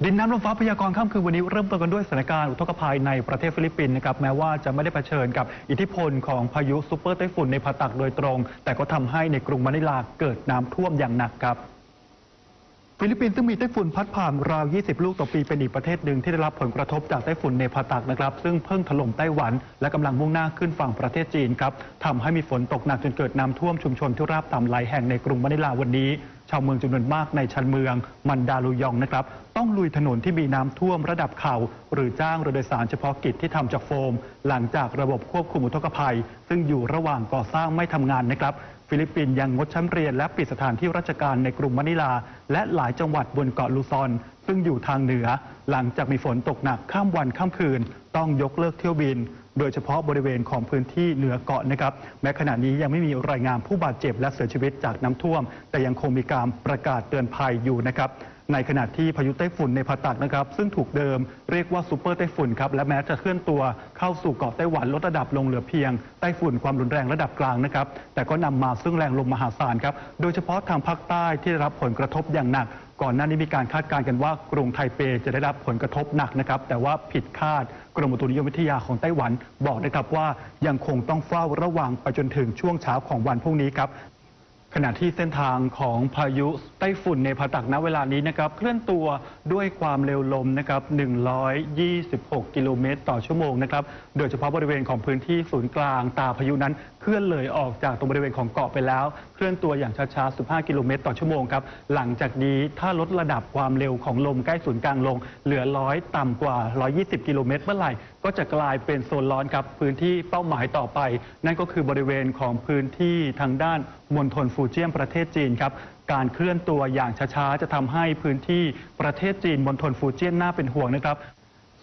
ดินน้ำลมฟ้าพยากรณ์ค่ำคืนวันนี้เริ่มต้นกันด้วยสถานการณ์อุทกภัยในประเทศฟิลิปปินส์นะครับแม้ว่าจะไม่ได้เผชิญกับอิทธิพลของพายุซูเปอร์ไต้ฝุ่นในผตักโดยตรงแต่ก็ทำให้ในกรุงมะนิลาเกิดน้ำท่วมอย่างหนักครับฟิลิปปินส์ซึ่งมีไต้ฝุ่นพัดผ่านราว 20 ลูกต่อปีเป็นอีกประเทศหนึ่งที่ได้รับผลกระทบจากไต้ฝุ่นเนผตักนะครับซึ่งเพิ่งถล่มไต้หวันและกำลังมุ่งหน้าขึ้นฝั่งประเทศจีนครับทำให้มีฝนตกหนักจนเกิดน้ำท่วมชุมชนที่ราบต่ำหลายแห่งในกรุงมะนิลาวันนี้ชาวเมืองจำนวนมากในชานเมืองมันดาลูยองนะครับต้องลุยถนนที่มีน้ำท่วมระดับเข่าหรือจ้างเรือโดยสารเฉพาะกิจที่ทำจากโฟมหลังจากระบบควบคุมอุทกภัยซึ่งอยู่ระหว่างก่อสร้างไม่ทำงานนะครับฟิลิปปินส์ยังงดชั้นเรียนและปิดสถานที่ราชการในกรุงมะนิลาและหลายจังหวัดบนเกาะลูซอนซึ่งอยู่ทางเหนือหลังจากมีฝนตกหนักข้ามวันข้ามคืนต้องยกเลิกเที่ยวบินโดยเฉพาะบริเวณของพื้นที่เหนือเกาะนะครับแม้ขณะนี้ยังไม่มีรายงานผู้บาดเจ็บและเสียชีวิตจากน้ำท่วมแต่ยังคงมีการประกาศเตือนภัยอยู่นะครับในขณะที่พายุไต้ฝุ่นในผตักนะครับซึ่งถูกเดิมเรียกว่าซูเปอร์ไต้ฝุ่นครับและแม้จะเคลื่อนตัวเข้าสู่เกาะไต้หวันลดระดับลงเหลือเพียงไต้ฝุ่นความรุนแรงระดับกลางนะครับแต่ก็นำมาซึ่งแรงลมมหาศาลครับโดยเฉพาะทางภาคใต้ที่ได้รับผลกระทบอย่างหนักก่อนหน้านี้มีการคาดการณ์กันว่ากรุงไทเปจะได้รับผลกระทบหนักนะครับแต่ว่าผิดคาดกรมอุตุนิยมวิทยาของไต้หวันบอกนะครับว่ายังคงต้องเฝ้าระวังไปจนถึงช่วงเช้าของวันพรุ่งนี้ครับขณะที่เส้นทางของพายุไต้ฝุ่นในผตักณเวลานี้นะครับเคลื่อนตัวด้วยความเร็วลมนะครับ126 กิโลเมตรต่อชั่วโมงนะครับโดยเฉพาะบริเวณของพื้นที่ศูนย์กลางตาพายุนั้นเคลื่อนเลยออกจากตรงบริเวณของเกาะไปแล้วเคลื่อนตัวอย่างช้าๆ15 กิโลเมตรต่อชั่วโมงครับหลังจากนี้ถ้าลดระดับความเร็วของลมใกล้ศูนย์กลางลงเหลือ100ต่ำกว่า120 กิโลเมตรเมื่อไหร่ก็จะกลายเป็นโซนร้อนครับพื้นที่เป้าหมายต่อไปนั่นก็คือบริเวณของพื้นที่ทางด้านมณฑลฟูเจียนประเทศจีนครับการเคลื่อนตัวอย่างช้าๆจะทำให้พื้นที่ประเทศจีนมณฑลฟูเจียนน่าเป็นห่วงนะครับ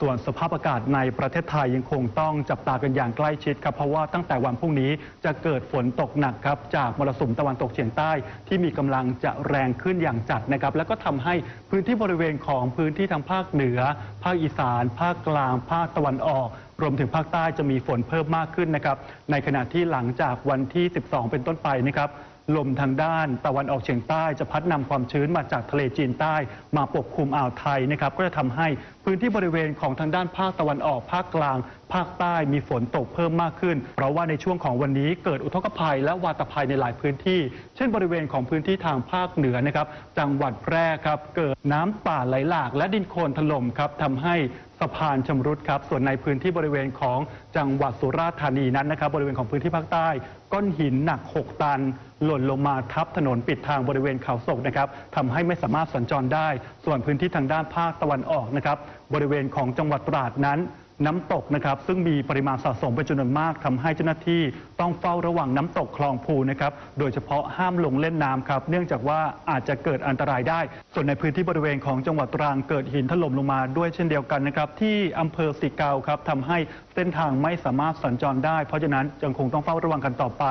ส่วนสภาพอากาศในประเทศไทยยังคงต้องจับตากันอย่างใกล้ชิดครับเพราะว่าตั้งแต่วันพรุ่งนี้จะเกิดฝนตกหนักครับจากมรสุมตะวันตกเฉียงใต้ที่มีกำลังจะแรงขึ้นอย่างจัดนะครับแล้วก็ทำให้พื้นที่บริเวณของพื้นที่ทางภาคเหนือภาคอีสานภาคกลางภาคตะวันออกรวมถึงภาคใต้จะมีฝนเพิ่มมากขึ้นนะครับในขณะที่หลังจากวันที่ 12 เป็นต้นไปนะครับลมทางด้านตะวันออกเฉียงใต้จะพัดนำความชื้นมาจากทะเลจีนใต้มาปกคลุมอ่าวไทยนะครับก็จะทำให้พื้นที่บริเวณของทางด้านภาคตะวันออกภาคกลางภาคใต้มีฝนตกเพิ่มมากขึ้นเพราะว่าในช่วงของวันนี้เกิดอุทกภัยและวาตภัยในหลายพื้นที่เช่นบริเวณของพื้นที่ทางภาคเหนือนะครับจังหวัดแพร่ครับเกิดน้ำป่าไหลหลากและดินโคลนถล่มครับทำให้สะพานชำรุดครับส่วนในพื้นที่บริเวณของจังหวัดสุราษฎร์ธานีนั้นนะครับบริเวณของพื้นที่ภาคใต้ก้อนหินหนัก6 ตันหล่นลงมาทับถนนปิดทางบริเวณเขาศกนะครับทำให้ไม่สามารถสัญจรได้ส่วนพื้นที่ทางด้านภาคตะวันออกนะครับบริเวณของจังหวัดตราดนั้นน้ำตกนะครับซึ่งมีปริมาณสะสมเป็นจำนวนมากทำให้เจ้าหน้าที่ต้องเฝ้าระวังน้ำตกคลองพูนะครับโดยเฉพาะห้ามลงเล่นน้ำครับเนื่องจากว่าอาจจะเกิดอันตรายได้ส่วนในพื้นที่บริเวณของจังหวัดตรังเกิดหินถล่มลงมาด้วยเช่นเดียวกันนะครับที่อำเภอสิเกาครับทำให้เส้นทางไม่สามารถสัญจรได้เพราะฉะนั้นยังคงต้องเฝ้าระวังกันต่อไป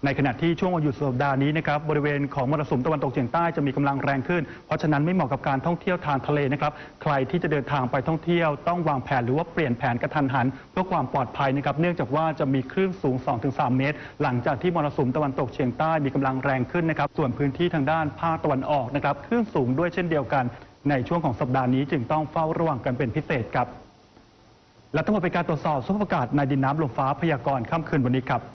ในขณะที่ช่วงวันหยุดสุดสัปดาห์นี้นะครับบริเวณของมรสุมตะวันตกเฉียงใต้จะมีกำลังแรงขึ้นเพราะฉะนั้นไม่เหมาะกับการท่องเที่ยวทางทะเลนะครับใครที่จะเดินทางไปท่องเที่ยวต้องวางแผนหรือว่าเปลี่ยนแผนกระทันหันเพื่อความปลอดภัยนะครับเนื่องจากว่าจะมีคลื่นสูง 2-3 เมตรหลังจากที่มรสุมตะวันตกเฉียงใต้มีกำลังแรงขึ้นนะครับส่วนพื้นที่ทางด้านภาคตะวันออกนะครับคลื่นสูงด้วยเช่นเดียวกันในช่วงของสัปดาห์นี้จึงต้องเฝ้าระวังกันเป็นพิเศษครับและทั้งหมดเป็นการตรวจสอบสภาพอากาศในดินน้ำลมฟ้าพยากรณ์ค่ำคืนวันนี้ครับ